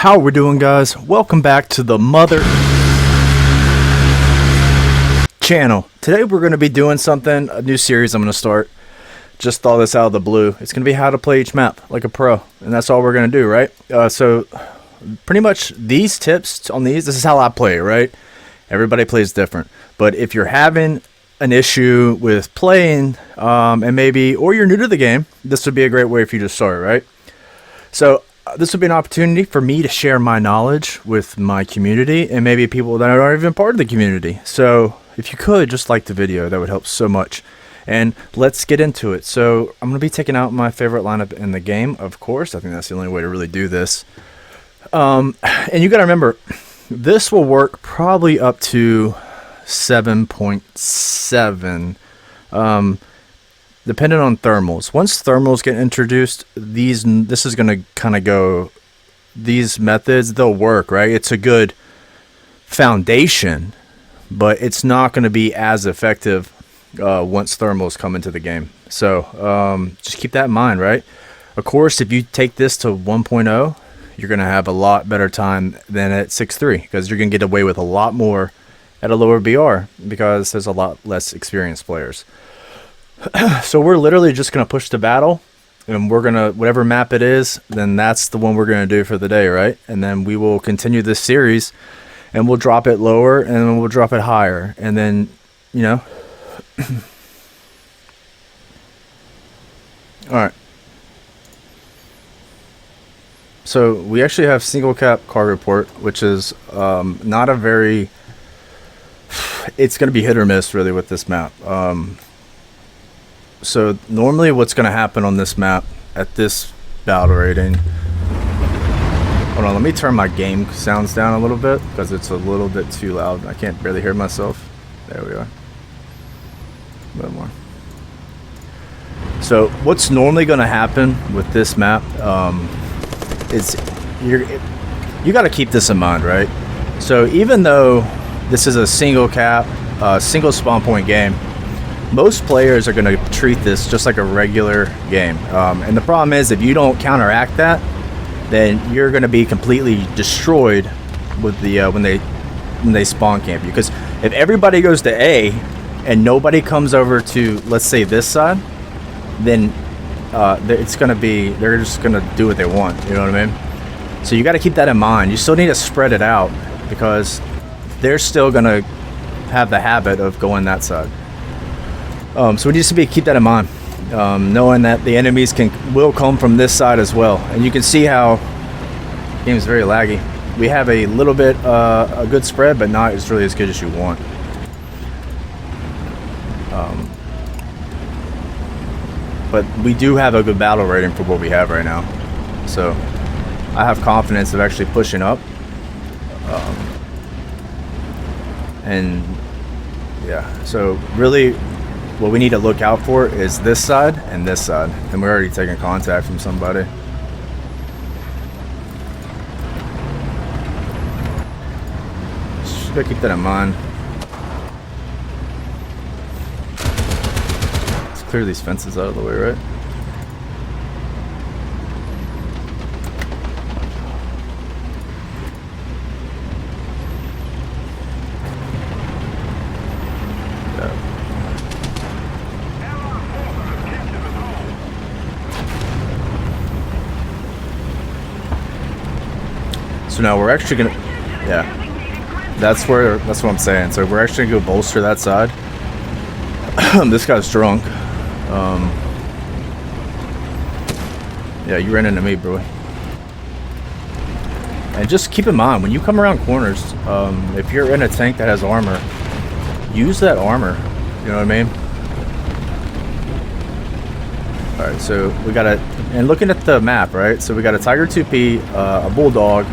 How we doing, guys? Welcome back to the Mother channel. Today we're going to be doing a new series I'm going to start. Just thought this out of the blue. It's going to be how to play each map like a pro, and that's all we're going to do, right? So pretty much these tips on this is how I play, right? Everybody plays different, but if you're having an issue with playing and or you're new to the game, this would be a great way for you to start, right? So this would be an opportunity for me to share my knowledge with my community and maybe people that aren't even part of the community. So if you could just like the video, that would help so much. And let's get into it. So I'm going to be taking out my favorite lineup in the game, of course. I think that's the only way to really do this. And you got to remember, this will work probably up to 7.7. Depending on thermals. Once thermals get introduced, this is going to kind of go, these methods, they'll work, right? It's a good foundation, but it's not going to be as effective once thermals come into the game. So just keep that in mind, right? Of course, if you take this to 1.0, you're going to have a lot better time than at 6.3 because you're going to get away with a lot more at a lower BR because there's a lot less experienced players. So we're literally just going to push to battle, and we're going to, whatever map it is, then that's the one we're going to do for the day, right? And then we will continue this series, and we'll drop it lower, and then we'll drop it higher. And then, you know. Alright. So we actually have single cap cargo port, which is not a very, it's going to be hit or miss really with this map. So normally what's going to happen on this map at this battle rating, hold on, let me turn my game sounds down a little bit because it's a little bit too loud. I can't barely hear myself. There we are. A bit more. So what's normally going to happen with this map is you got to keep this in mind, right? So even though this is a single cap, single spawn point game, most players are going to treat this just like a regular game. And the problem is, if you don't counteract that, then you're going to be completely destroyed with the when they spawn camp you. Because if everybody goes to A and nobody comes over to, let's say, this side, then it's going to be, they're just going to do what they want. You know what I mean? So you got to keep that in mind. You still need to spread it out because they're still going to have the habit of going that side. So we just need to keep that in mind, knowing that the enemies will come from this side as well. And you can see how the game is very laggy. We have a little bit a good spread, but not as really as good as you want. But we do have a good battle rating for what we have right now. So I have confidence of actually pushing up. And yeah, so really what we need to look out for is this side and this side. And we're already taking contact from somebody. Just gotta keep that in mind. Let's clear these fences out of the way, right? So now we're actually gonna, yeah, that's what I'm saying. So we're actually gonna go bolster that side. This guy's drunk. Yeah, you ran into me, bro. And just keep in mind, when you come around corners, if you're in a tank that has armor, use that armor. You know what I mean? All right, so we got and looking at the map, right? So we got a Tiger 2P, a Bulldog,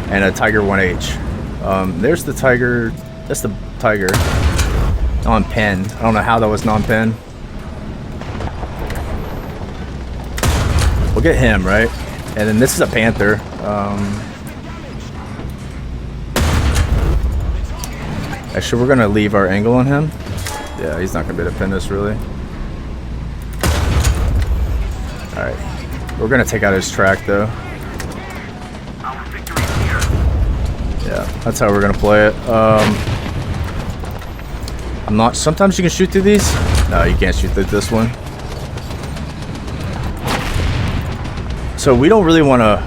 and a Tiger 1H. There's the Tiger. That's the Tiger. Non-pinned. I don't know how that was non-pinned. We'll get him, right? And then this is a Panther. Actually, we're gonna leave our angle on him. Yeah, he's not gonna be able to pin this really. Alright. We're gonna take out his track though. Yeah, that's how we're gonna play it. I'm not. Sometimes you can shoot through these. No, you can't shoot through this one. So we don't really want to.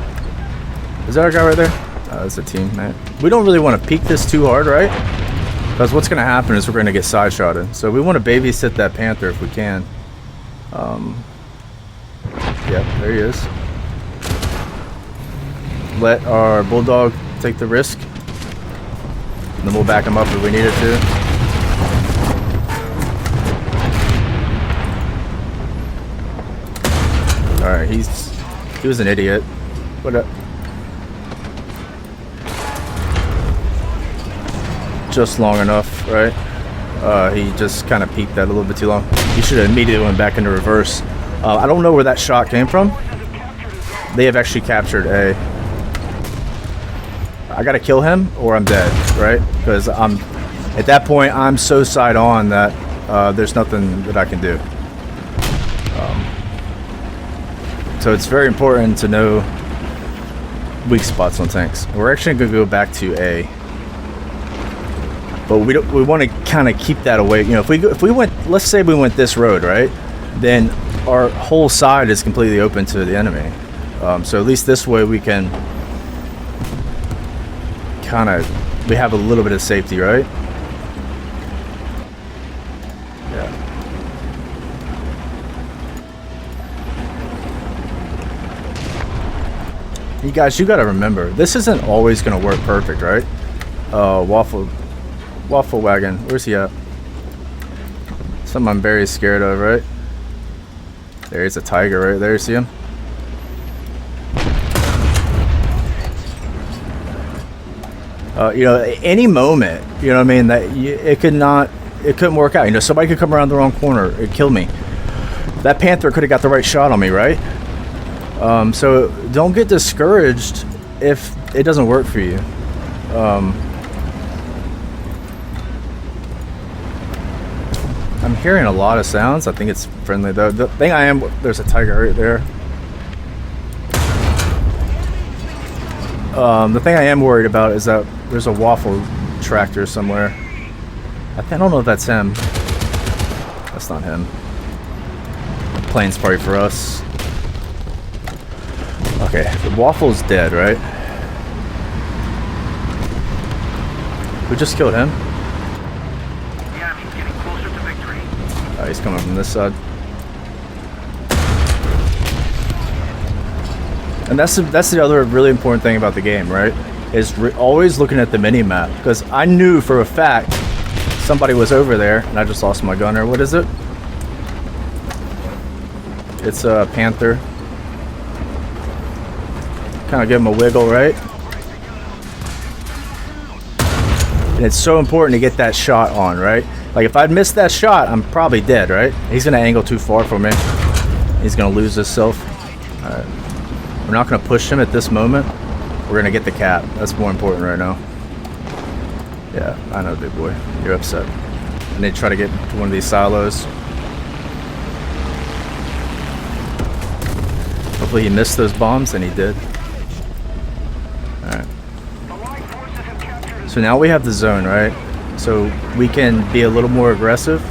Is that our guy right there? That's a team, man. We don't really want to peek this too hard, right? Because what's gonna happen is we're gonna get side shotted. So we want to babysit that Panther if we can. Yeah, there he is. Let our Bulldog take the risk. And then we'll back him up if we needed to. Alright, he was an idiot. What up? Just long enough, right? He just kind of peeked that a little bit too long. He should have immediately went back into reverse. I don't know where that shot came from. They have actually captured A. I gotta kill him or I'm dead, right? Because at that point I'm so side on that there's nothing that I can do. So it's very important to know weak spots on tanks. We're actually gonna go back to A, but we want to kind of keep that away. You know, if we went, let's say we went this road, right? Then our whole side is completely open to the enemy. So at least this way we can we have a little bit of safety, right? Yeah. You guys, you gotta remember, this isn't always gonna work perfect, right? Waffle Wagon, where's he at? Something I'm very scared of, right? There's a tiger right there, see him? You know, any moment, you know what I mean, that it couldn't work out. You know, somebody could come around the wrong corner, it'd kill me. That Panther could have got the right shot on me, right? So don't get discouraged if it doesn't work for you. I'm hearing a lot of sounds. I think it's friendly though. The thing there's a tiger right there. The thing I am worried about is that there's a Waffle tractor somewhere. I don't know if that's him. That's not him. The plane's probably for us. Okay, the Waffle's dead, right? We just killed him. Yeah, he's getting closer to victory. He's coming from this side. And that's the other really important thing about the game, right? Is always looking at the mini-map. Because I knew for a fact somebody was over there, and I just lost my gunner. What is it? It's a Panther. Kind of give him a wiggle, right? And it's so important to get that shot on, right? Like if I'd missed that shot, I'm probably dead, right? He's gonna angle too far for me. He's gonna lose himself. All right. We're not gonna push him at this moment. We're gonna get the cap. That's more important right now. Yeah, I know, big boy. You're upset. I need to try to get to one of these silos. Hopefully he missed those bombs, and he did. Alright. So now we have the zone, right? So we can be a little more aggressive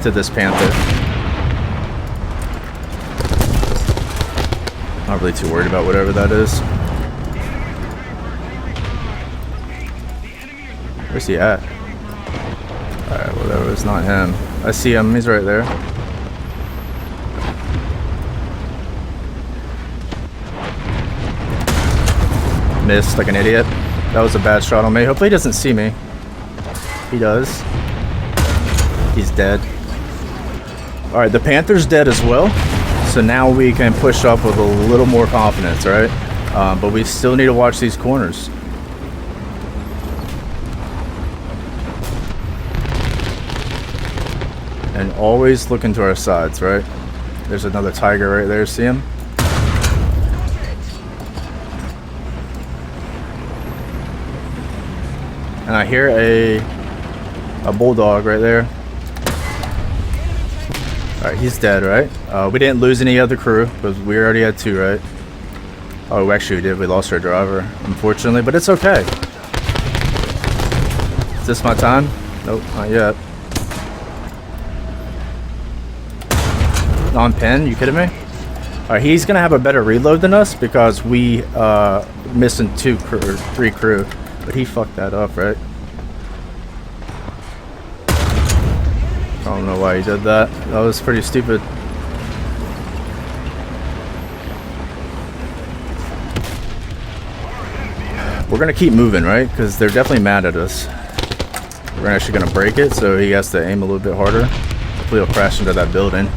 to this Panther. Not really too worried about whatever that is. Where's he at? Alright, whatever, it's not him. I see him, he's right there. Missed like an idiot. That was a bad shot on me. Hopefully he doesn't see me. He does. He's dead. Alright, the Panther's dead as well. So now we can push up with a little more confidence, right? But we still need to watch these corners. And always look into our sides, right? There's another tiger right there, see him? And I hear a bulldog right there. Alright, he's dead, right? We didn't lose any other crew, because we already had 2, right? Oh, actually we did. We lost our driver, unfortunately, but it's okay. this my time? Nope, not yet. On pin? You kidding me? Alright, he's gonna have a better reload than us because we missing 2 crew, or 3 crew. But he fucked that up, right? I don't know why he did that. That was pretty stupid. We're gonna keep moving, right? Because they're definitely mad at us. We're actually gonna break it, so he has to aim a little bit harder. Hopefully he'll crash into that building.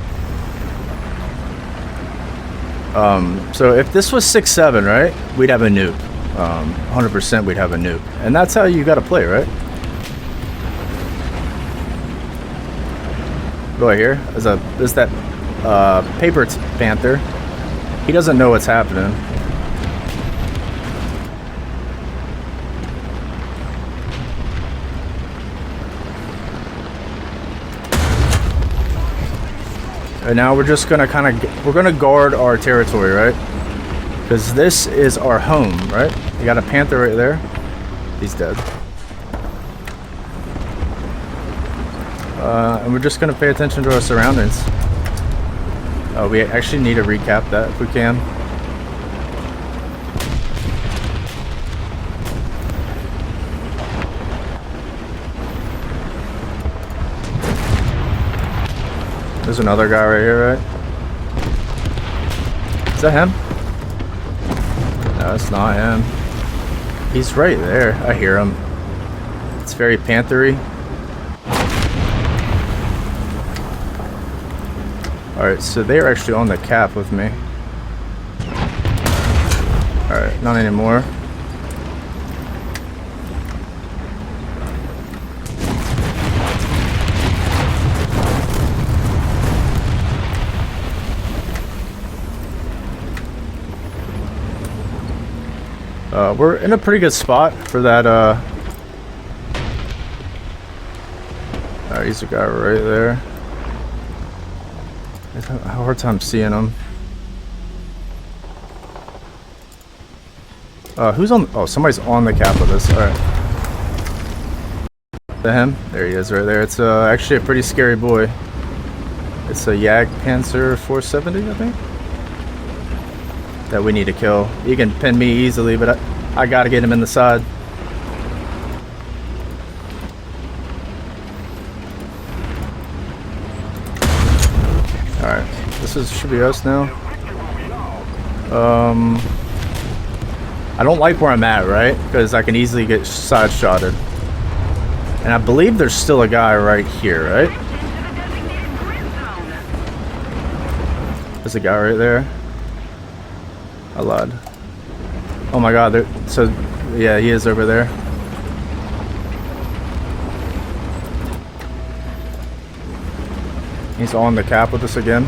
So if this was 6-7, right? We'd have a nuke. 100% we'd have a nuke. And that's how you gotta play, right? What do I hear? There's that paper panther. He doesn't know what's happening. And now we're just gonna we're gonna guard our territory, right? Because this is our home, right? You got a panther right there. He's dead. And we're just gonna pay attention to our surroundings. We actually need to recap that if we can. There's another guy right here, right? Is that him? No, it's not him. He's right there. I hear him. It's very panthery. Alright, so they're actually on the cap with me. Alright, not anymore. We're in a pretty good spot for that, he's a guy right there. I have a hard time seeing him. Who's on? Oh, somebody's on the cap with us. Alright. Is that him? There he is right there. It's actually a pretty scary boy. It's a Jagdpanzer 470, I think. That we need to kill. He can pin me easily, but I gotta get him in the side. Alright, should be us now. I don't like where I'm at, right? Because I can easily get side shotted. And I believe there's still a guy right here, right? There's a guy right there. I lied. Oh my god, so yeah, he is over there. He's on the cap with us again.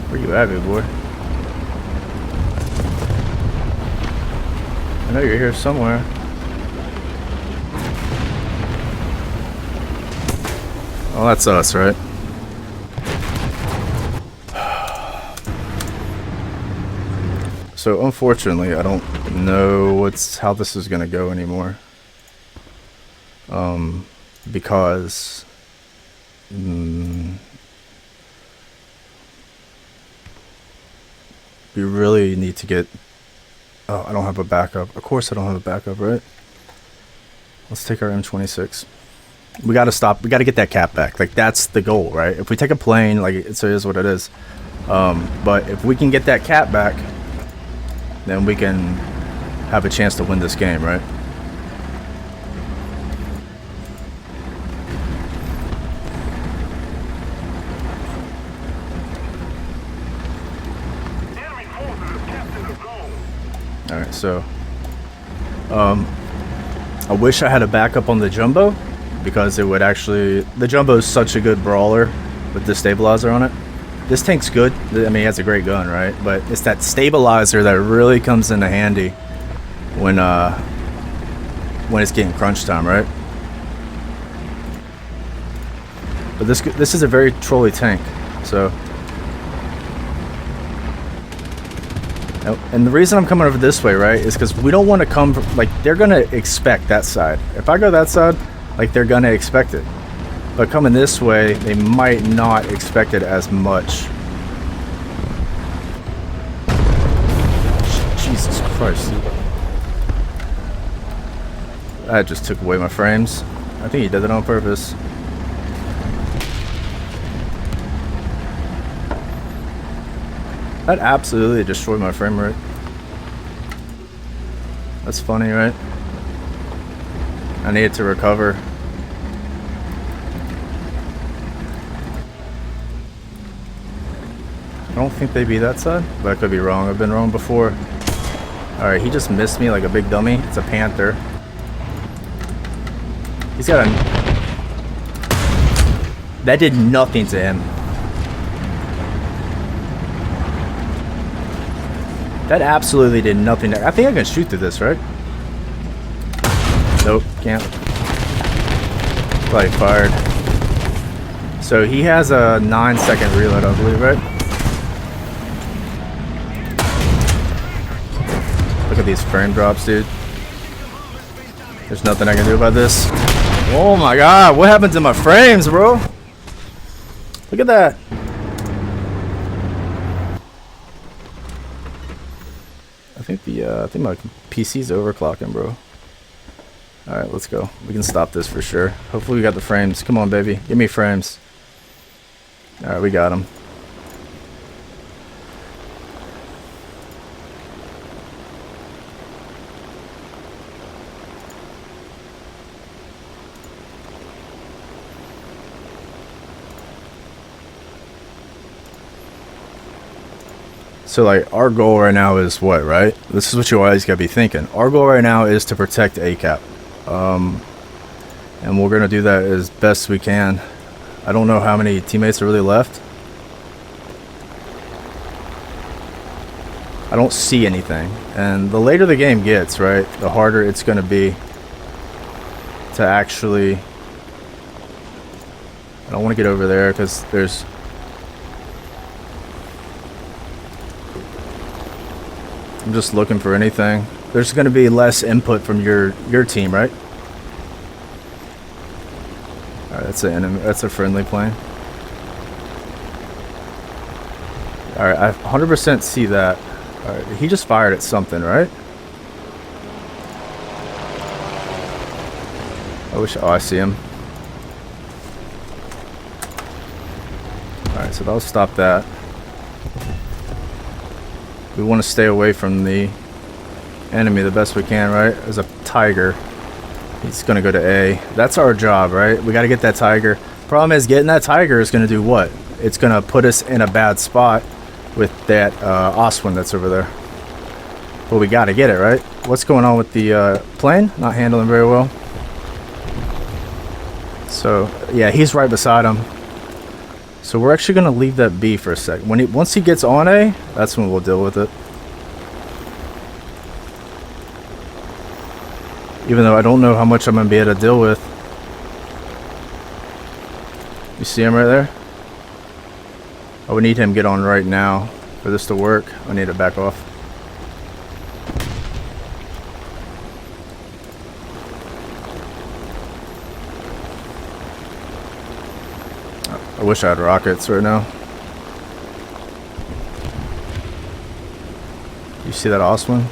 Where you at, big boy? I know you're here somewhere. Oh, that's us, right? So unfortunately, I don't know how this is gonna go anymore. Because we really need to get. Oh, I don't have a backup. Of course, I don't have a backup, right? Let's take our M26. We gotta stop. We gotta get that cap back. Like that's the goal, right? If we take a plane, like it is what it is. But if we can get that cap back, then we can have a chance to win this game, right? Alright, so I wish I had a backup on the Jumbo because it would actually, the Jumbo is such a good brawler with the stabilizer on it. This tank's good. I mean, he has a great gun, right? But it's that stabilizer that really comes into handy when it's getting crunch time, right? But this is a very trolly tank, so And the reason I'm coming over this way, right, is because we don't want to come, like, they're going to expect that side. If I go that side, like, they're going to expect it. But coming this way, they might not expect it as much. Jesus Christ. That just took away my frames. I think he did that on purpose. That absolutely destroyed my frame rate. That's funny, right? I needed to recover. I don't think they'd be that side, but I could be wrong. I've been wrong before. Alright, he just missed me like a big dummy. It's a Panther. He's got a... That did nothing to him. That absolutely did nothing. I think I can shoot through this, right? Nope, can't. Probably fired. So he has a 9-second reload, I believe, right? Look at these frame drops, dude. There's nothing I can do about this. Oh my god, what happened to my frames, bro? Look at that. I think my PC's overclocking, bro. Alright, let's go. We can stop this for sure. Hopefully we got the frames. Come on, baby. Give me frames. Alright, we got them. So, like, our goal right now is what, right? This is what you always gotta be thinking. Our goal right now is to protect ACAP. And we're gonna do that as best we can. I don't know how many teammates are really left. I don't see anything. And the later the game gets, right, the harder it's gonna be to actually... I don't want to get over there because there's... I'm just looking for anything. There's going to be less input from your team, right? All right, that's an enemy. That's a friendly plane. All right, I 100% see that. All right, he just fired at something, right? I wish. Oh, I see him. All right, so that'll stop that. We want to stay away from the enemy the best we can, right? There's a Tiger. He's going to go to A. That's our job, right? We got to get that Tiger. Problem is, getting that Tiger is going to do what? It's going to put us in a bad spot with that Oswin that's over there. But we got to get it, right? What's going on with the plane? Not handling very well. So, yeah, he's right beside him. So we're actually going to leave that B for a second. Once he gets on A, that's when we'll deal with it. Even though I don't know how much I'm going to be able to deal with. You see him right there? I would need him to get on right now for this to work. I need to back off. I wish I had rockets right now. You see that Oswin?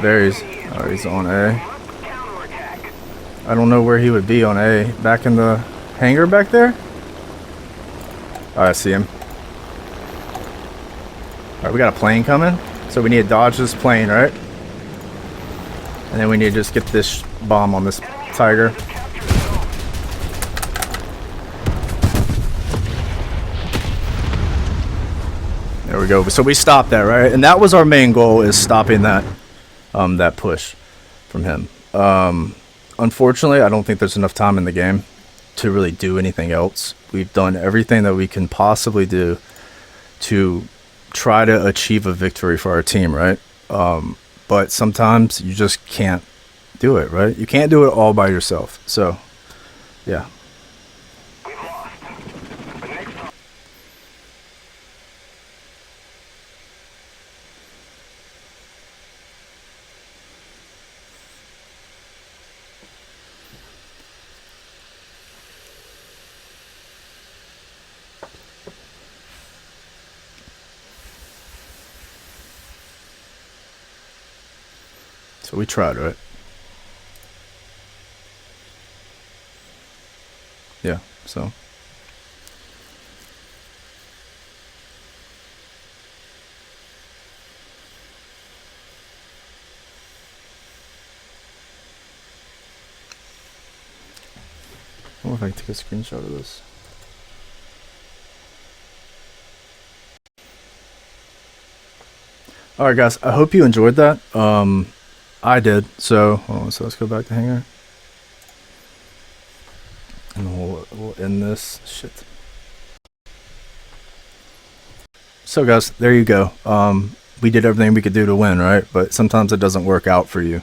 There he's. Oh, he's on A. I don't know where he would be on A. Back in the hangar back there? Oh, I see him. Alright, we got a plane coming. So we need to dodge this plane, right? And then we need to just get this bomb on this Tiger. There we go. So we stopped that, right? And that was our main goal, is stopping that that push from him. Unfortunately, I don't think there's enough time in the game to really do anything else. We've done everything that we can possibly do to try to achieve a victory for our team, right? But sometimes you just can't do it, right? You can't do it all by yourself. So, yeah. So we tried, right? Yeah, so. I wonder if I can take a screenshot of this. Alright guys, I hope you enjoyed that. I did. So, hold on, so let's go back to Hangar. And we'll end this shit. So guys, there you go. We did everything we could do to win, right? But sometimes it doesn't work out for you.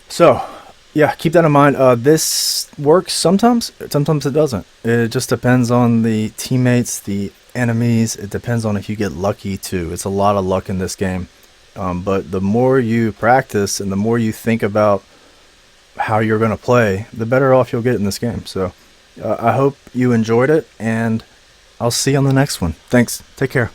So, yeah, keep that in mind. This works sometimes it doesn't. It just depends on the teammates, the enemies. It depends on if you get lucky too. It's a lot of luck in this game. But the more you practice and the more you think about how you're going to play, the better off you'll get in this game. So I hope you enjoyed it, and I'll see you on the next one. Thanks. Take care.